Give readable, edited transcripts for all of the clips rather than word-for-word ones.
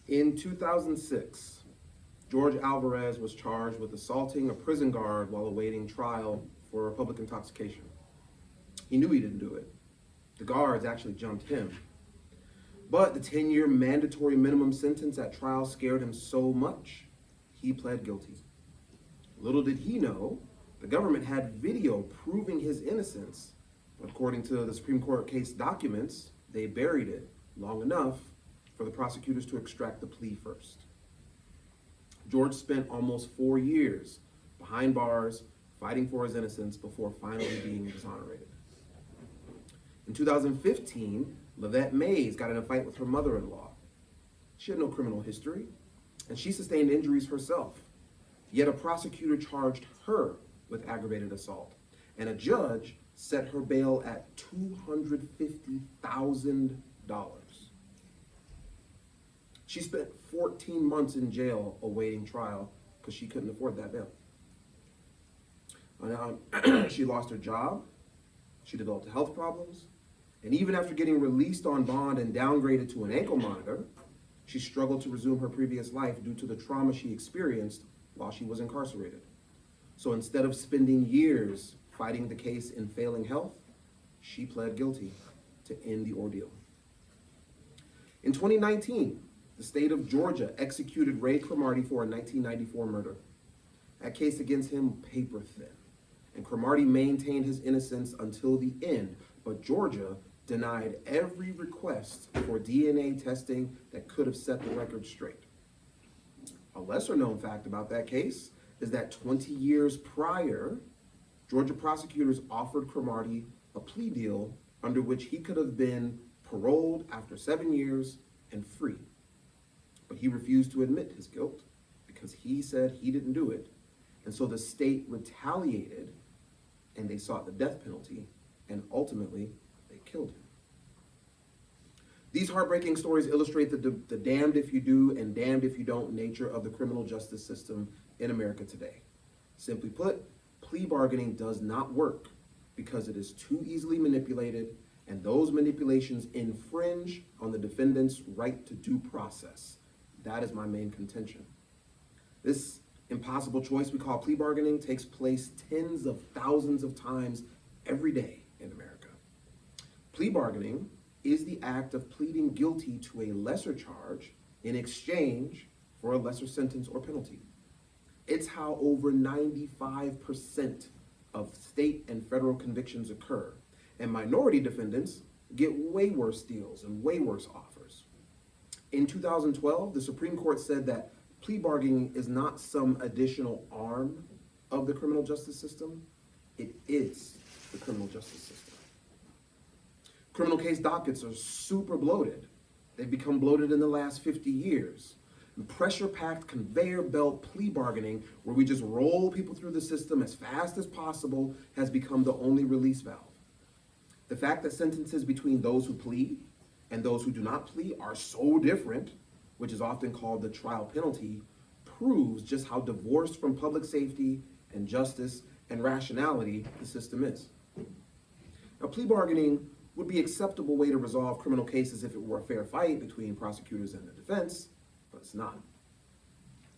In 2006, George Alvarez was charged with assaulting a prison guard while awaiting trial for public intoxication. He knew he didn't do it. The guards actually jumped him. But the 10-year mandatory minimum sentence at trial scared him so much, he pled guilty. Little did he know, the government had video proving his innocence. But according to the Supreme Court case documents, they buried it long enough for the prosecutors to extract the plea first. George spent almost 4 years behind bars fighting for his innocence before finally being exonerated. In 2015, Lavette Mays got in a fight with her mother-in-law. She had no criminal history, and she sustained injuries herself. Yet a prosecutor charged her with aggravated assault, and a judge set her bail at $250,000. She spent 14 months in jail awaiting trial because she couldn't afford that bail. She lost her job, she developed health problems, and even after getting released on bond and downgraded to an ankle monitor, she struggled to resume her previous life due to the trauma she experienced while she was incarcerated. So instead of spending years fighting the case in failing health, she pled guilty to end the ordeal. In 2019, the state of Georgia executed Ray Cromartie for a 1994 murder. That case against him paper thin, and Cromartie maintained his innocence until the end, but Georgia denied every request for DNA testing that could have set the record straight. A lesser known fact about that case is that 20 years prior, Georgia prosecutors offered Cromartie a plea deal under which he could have been paroled after 7 years and free. But he refused to admit his guilt because he said he didn't do it. And so the state retaliated and they sought the death penalty, and ultimately they killed him. These heartbreaking stories illustrate the damned if you do and damned if you don't nature of the criminal justice system in America today. Simply put, plea bargaining does not work because it is too easily manipulated, and those manipulations infringe on the defendant's right to due process. That is my main contention. This impossible choice we call plea bargaining takes place tens of thousands of times every day in America. Plea bargaining is the act of pleading guilty to a lesser charge in exchange for a lesser sentence or penalty. It's how over 95% of state and federal convictions occur, and minority defendants get way worse deals and way worse offers. In 2012, the Supreme Court said that plea bargaining is not some additional arm of the criminal justice system. It is the criminal justice system. Criminal case dockets are super bloated. They've become bloated in the last 50 years. Pressure-packed conveyor belt plea bargaining, where we just roll people through the system as fast as possible, has become the only release valve. The fact that sentences between those who plead and those who do not plead are so different, which is often called the trial penalty, proves just how divorced from public safety and justice and rationality the system is. Now, plea bargaining would be an acceptable way to resolve criminal cases if it were a fair fight between prosecutors and the defense, but it's not.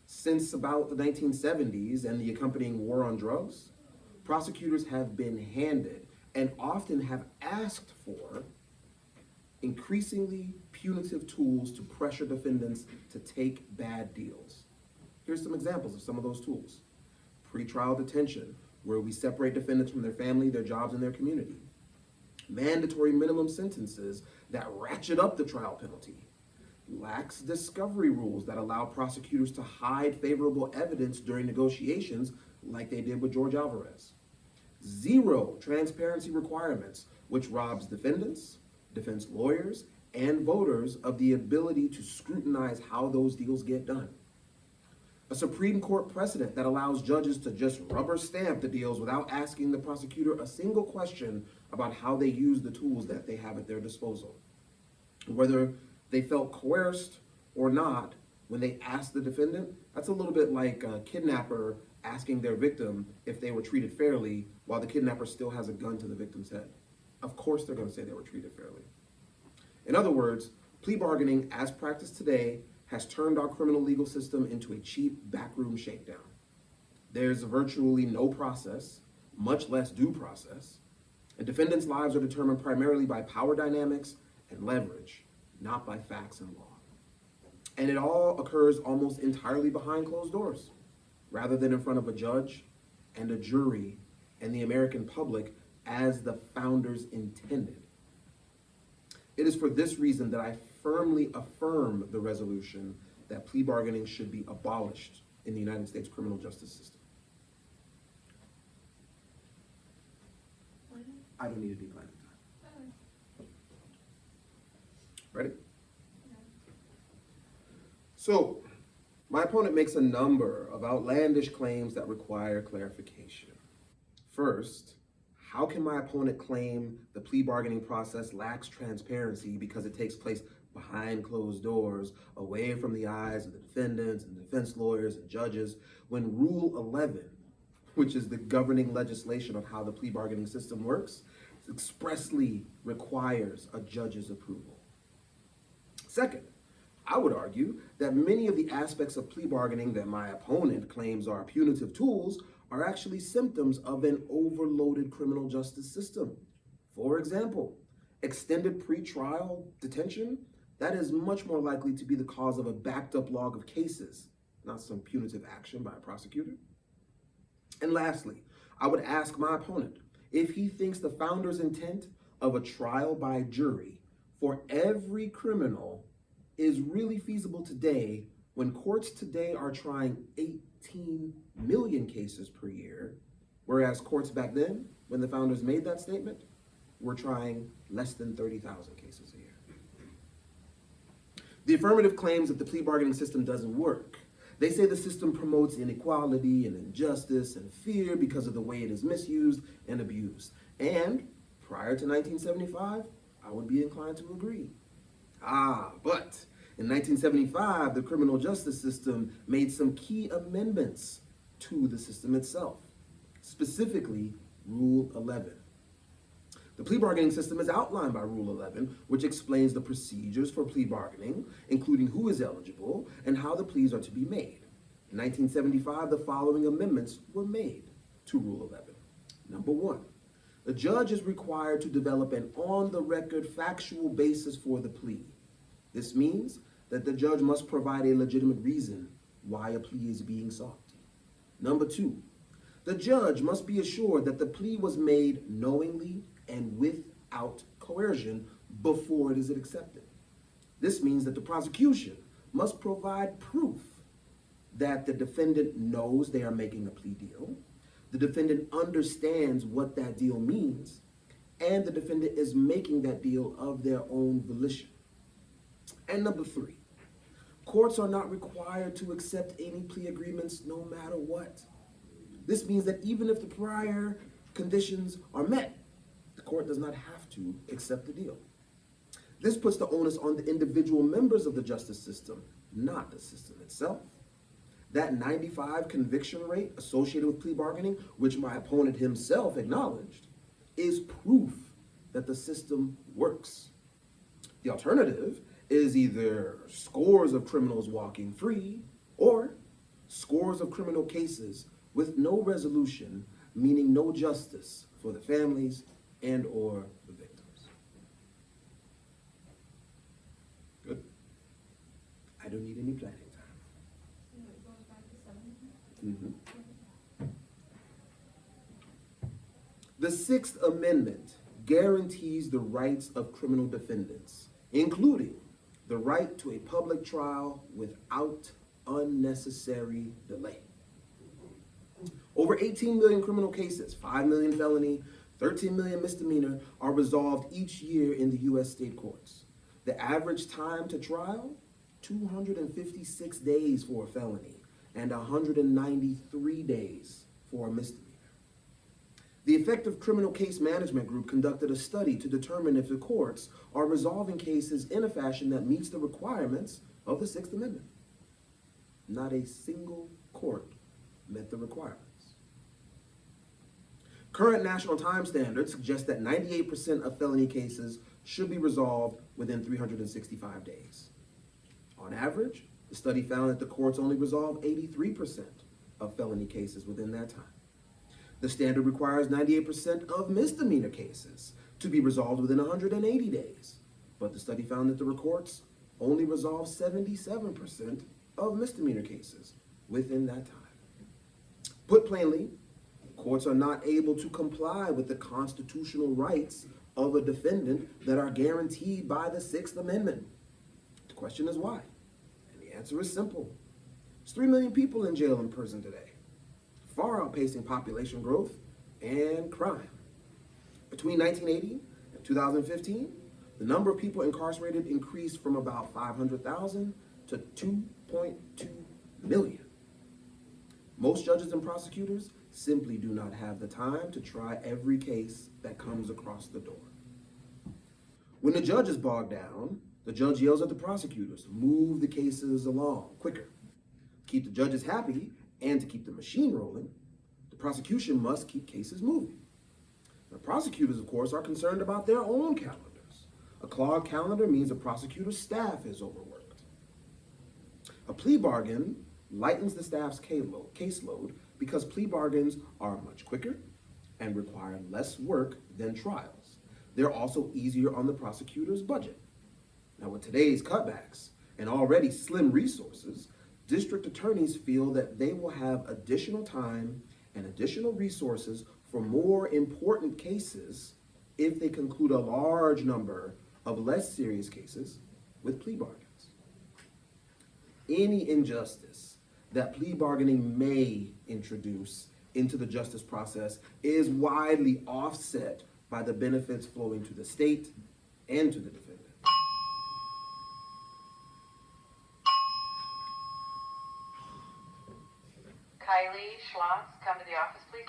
Since about the 1970s and the accompanying war on drugs, prosecutors have been handed and often have asked for increasingly punitive tools to pressure defendants to take bad deals. Here's some examples of some of those tools. Pretrial detention, where we separate defendants from their family, their jobs, and their community. Mandatory minimum sentences that ratchet up the trial penalty. Lax discovery rules that allow prosecutors to hide favorable evidence during negotiations, like they did with George Alvarez. Zero transparency requirements, which robs defendants, defense lawyers, and voters of the ability to scrutinize how those deals get done. A Supreme Court precedent that allows judges to just rubber stamp the deals without asking the prosecutor a single question about how they use the tools that they have at their disposal. Whether they felt coerced or not when they asked the defendant, that's a little bit like a kidnapper asking their victim if they were treated fairly while the kidnapper still has a gun to the victim's head. Of course they're going to say they were treated fairly. In other words, plea bargaining, as practiced today, has turned our criminal legal system into a cheap backroom shakedown. There's virtually no process, much less due process, and defendants' lives are determined primarily by power dynamics and leverage, not by facts and law. And it all occurs almost entirely behind closed doors, rather than in front of a judge and a jury and the American public as the founders intended. It is for this reason that I firmly affirm the resolution that plea bargaining should be abolished in the United States criminal justice system. I don't need to be planning time. Ready? So, my opponent makes a number of outlandish claims that require clarification. First, how can my opponent claim the plea bargaining process lacks transparency because it takes place behind closed doors, away from the eyes of the defendants and defense lawyers and judges, when Rule 11, which is the governing legislation of how the plea bargaining system works, expressly requires a judge's approval? Second, I would argue that many of the aspects of plea bargaining that my opponent claims are punitive tools are actually symptoms of an overloaded criminal justice system. For example, extended pretrial detention, that is much more likely to be the cause of a backed up log of cases, not some punitive action by a prosecutor. And lastly, I would ask my opponent if he thinks the founder's intent of a trial by jury for every criminal is really feasible today when courts today are trying 18 million cases per year, whereas courts back then, when the founders made that statement, were trying less than 30,000 cases a year. The affirmative claims that the plea bargaining system doesn't work. They say the system promotes inequality and injustice and fear because of the way it is misused and abused. And prior to 1975, I would be inclined to agree. But in 1975, the criminal justice system made some key amendments to the system itself, specifically Rule 11. The plea bargaining system is outlined by Rule 11, which explains the procedures for plea bargaining, including who is eligible and how the pleas are to be made. In 1975, the following amendments were made to Rule 11. Number one, the judge is required to develop an on-the-record factual basis for the plea. This means that the judge must provide a legitimate reason why a plea is being sought. Number two, the judge must be assured that the plea was made knowingly and without coercion before it is accepted. This means that the prosecution must provide proof that the defendant knows they are making a plea deal, the defendant understands what that deal means, and the defendant is making that deal of their own volition. And number three, courts are not required to accept any plea agreements no matter what. This means that even if the prior conditions are met, the court does not have to accept the deal. This puts the onus on the individual members of the justice system, not the system itself. That 95 conviction rate associated with plea bargaining, which my opponent himself acknowledged, is proof that the system works. The alternative is either scores of criminals walking free or scores of criminal cases with no resolution, meaning no justice for the families and or the victims. Good. I don't need any planning time. The Sixth Amendment guarantees the rights of criminal defendants, including the right to a public trial without unnecessary delay. Over 18 million criminal cases, 5 million felony, 13 million misdemeanor, are resolved each year in the U.S. state courts. The average time to trial, 256 days for a felony and 193 days for a misdemeanor. The Effective Criminal Case Management Group conducted a study to determine if the courts are resolving cases in a fashion that meets the requirements of the Sixth Amendment. Not a single court met the requirements. Current national time standards suggest that 98% of felony cases should be resolved within 365 days. On average, the study found that the courts only resolve 83% of felony cases within that time. The standard requires 98% of misdemeanor cases to be resolved within 180 days, but the study found that the courts only resolve 77% of misdemeanor cases within that time. Put plainly, courts are not able to comply with the constitutional rights of a defendant that are guaranteed by the Sixth Amendment. The question is why? And the answer is simple. There's 3 million people in jail and prison today, far outpacing population growth and crime. Between 1980 and 2015, the number of people incarcerated increased from about 500,000 to 2.2 million. Most judges and prosecutors simply do not have the time to try every case that comes across the door. When the judge is bogged down, the judge yells at the prosecutors to move the cases along quicker. To keep the judges happy and to keep the machine rolling, the prosecution must keep cases moving. The prosecutors, of course, are concerned about their own calendars. A clogged calendar means a prosecutor's staff is overworked. A plea bargain lightens the staff's caseload because plea bargains are much quicker and require less work than trials. They're also easier on the prosecutor's budget. Now, with today's cutbacks and already slim resources, district attorneys feel that they will have additional time and additional resources for more important cases if they conclude a large number of less serious cases with plea bargains. Any injustice that plea bargaining may introduce into the justice process is widely offset by the benefits flowing to the state and to the defendant. Kylie Schloss, come to the office, please.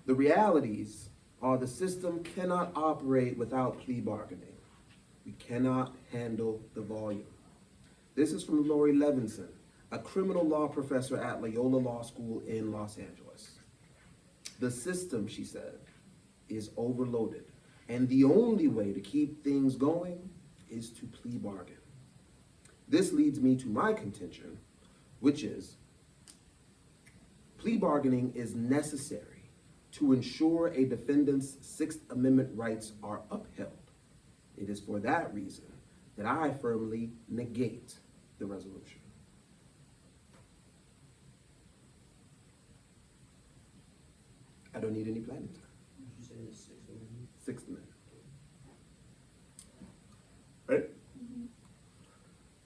The realities are the system cannot operate without plea bargaining. We cannot handle the volume. This is from Lori Levinson, a criminal law professor at Loyola Law School in Los Angeles. The system, she said, is overloaded, and the only way to keep things going is to plea bargain. This leads me to my contention, which is plea bargaining is necessary to ensure a defendant's Sixth Amendment rights are upheld. It is for that reason that I firmly negate the resolution. I don't need any planning time. Did you say the Sixth Amendment? Sixth Amendment. Right?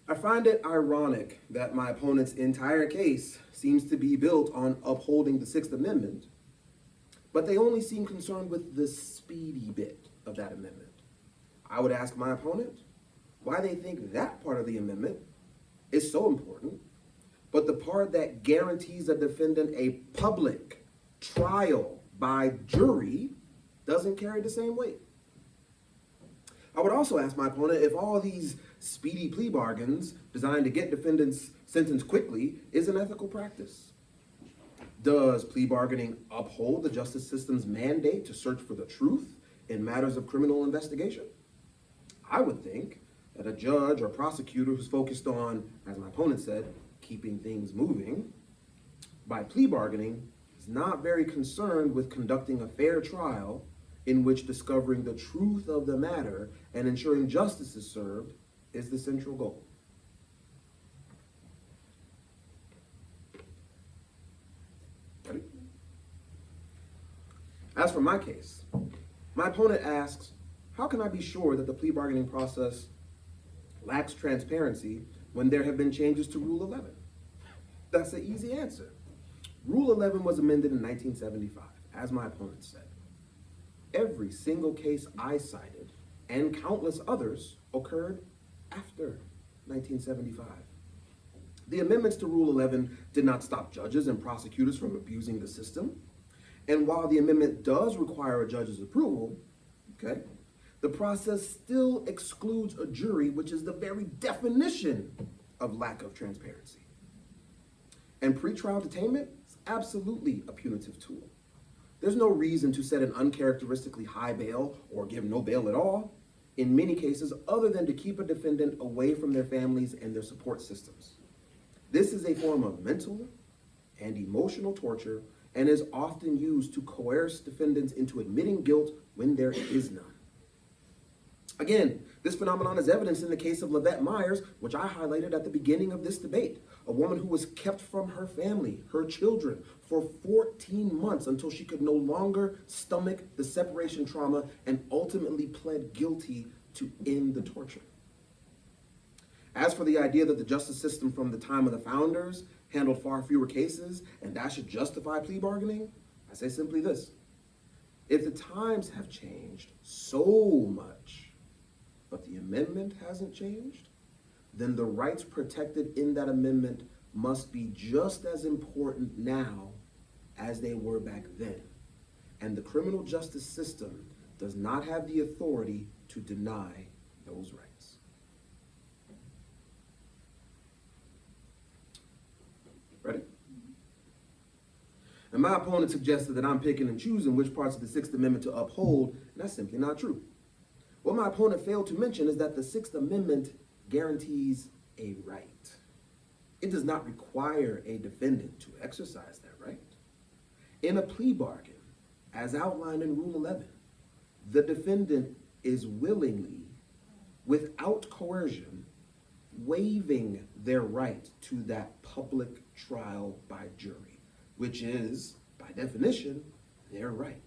I find it ironic that my opponent's entire case seems to be built on upholding the Sixth Amendment, but they only seem concerned with the speedy bit of that amendment. I would ask my opponent why they think that part of the amendment is so important, but the part that guarantees a defendant a public trial by jury doesn't carry the same weight. I would also ask my opponent if all these speedy plea bargains designed to get defendants sentenced quickly is an ethical practice. Does plea bargaining uphold the justice system's mandate to search for the truth in matters of criminal investigation? I would think that a judge or prosecutor who's focused on, as my opponent said, keeping things moving, by plea bargaining, is not very concerned with conducting a fair trial in which discovering the truth of the matter and ensuring justice is served is the central goal. Ready? As for my case, my opponent asks, how can I be sure that the plea bargaining process lacks transparency when there have been changes to Rule 11? That's an easy answer. Rule 11 was amended in 1975, as my opponent said. Every single case I cited, and countless others, occurred after 1975. The amendments to Rule 11 did not stop judges and prosecutors from abusing the system. And while the amendment does require a judge's approval, the process still excludes a jury, which is the very definition of lack of transparency. And pretrial detainment is absolutely a punitive tool. There's no reason to set an uncharacteristically high bail or give no bail at all, in many cases, other than to keep a defendant away from their families and their support systems. This is a form of mental and emotional torture and is often used to coerce defendants into admitting guilt when there is none. Again, this phenomenon is evidenced in the case of Lavette Myers, which I highlighted at the beginning of this debate, a woman who was kept from her family, her children, for 14 months until she could no longer stomach the separation trauma and ultimately pled guilty to end the torture. As for the idea that the justice system from the time of the founders handled far fewer cases and that should justify plea bargaining, I say simply this: if the times have changed so much, but the amendment hasn't changed, then the rights protected in that amendment must be just as important now as they were back then. And the criminal justice system does not have the authority to deny those rights. Ready? And my opponent suggested that I'm picking and choosing which parts of the Sixth Amendment to uphold, and that's simply not true. What my opponent failed to mention is that the Sixth Amendment guarantees a right. It does not require a defendant to exercise that right. In a plea bargain, as outlined in Rule 11, the defendant is willingly, without coercion, waiving their right to that public trial by jury, which is, by definition, their right.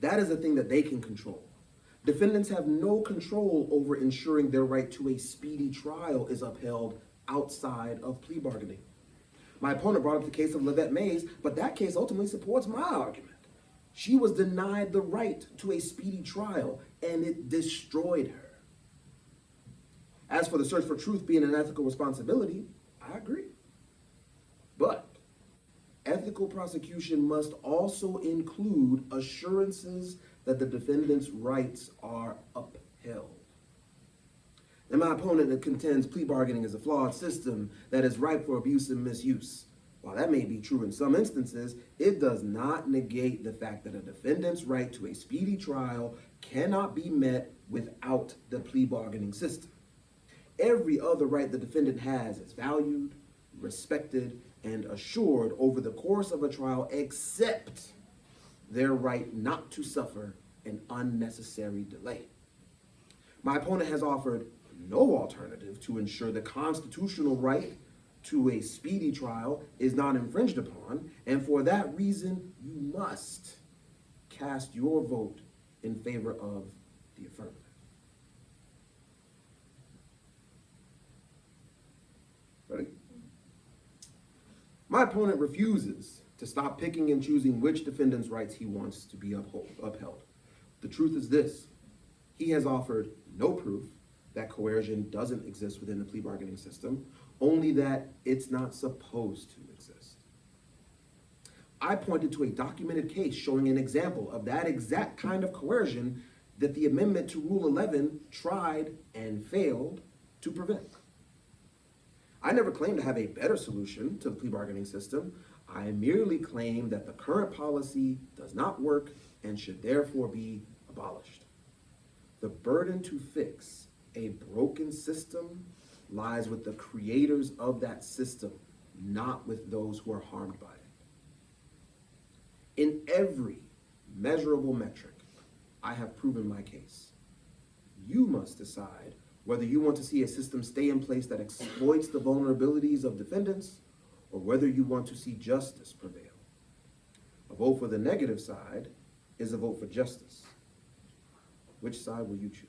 That is a thing that they can control. Defendants have no control over ensuring their right to a speedy trial is upheld outside of plea bargaining. My opponent brought up the case of Lavette Mays, but that case ultimately supports my argument. She was denied the right to a speedy trial, and it destroyed her. As for the search for truth being an ethical responsibility, I agree. But ethical prosecution must also include assurances that the defendant's rights are upheld. And my opponent contends plea bargaining is a flawed system that is ripe for abuse and misuse. While that may be true in some instances, it does not negate the fact that a defendant's right to a speedy trial cannot be met without the plea bargaining system. Every other right the defendant has is valued, respected, and assured over the course of a trial, except their right not to suffer an unnecessary delay. My opponent has offered no alternative to ensure the constitutional right to a speedy trial is not infringed upon, and for that reason, you must cast your vote in favor of the affirmative. Ready? My opponent refuses to stop picking and choosing which defendant's rights he wants to be upheld. The truth is this: he has offered no proof that coercion doesn't exist within the plea bargaining system, only that it's not supposed to exist. I pointed to a documented case showing an example of that exact kind of coercion that the amendment to Rule 11 tried and failed to prevent. I never claimed to have a better solution to the plea bargaining system. I merely claim that the current policy does not work and should therefore be abolished. The burden to fix a broken system lies with the creators of that system, not with those who are harmed by it. In every measurable metric, I have proven my case. You must decide whether you want to see a system stay in place that exploits the vulnerabilities of defendants, or whether you want to see justice prevail. A vote for the negative side is a vote for justice. Which side will you choose?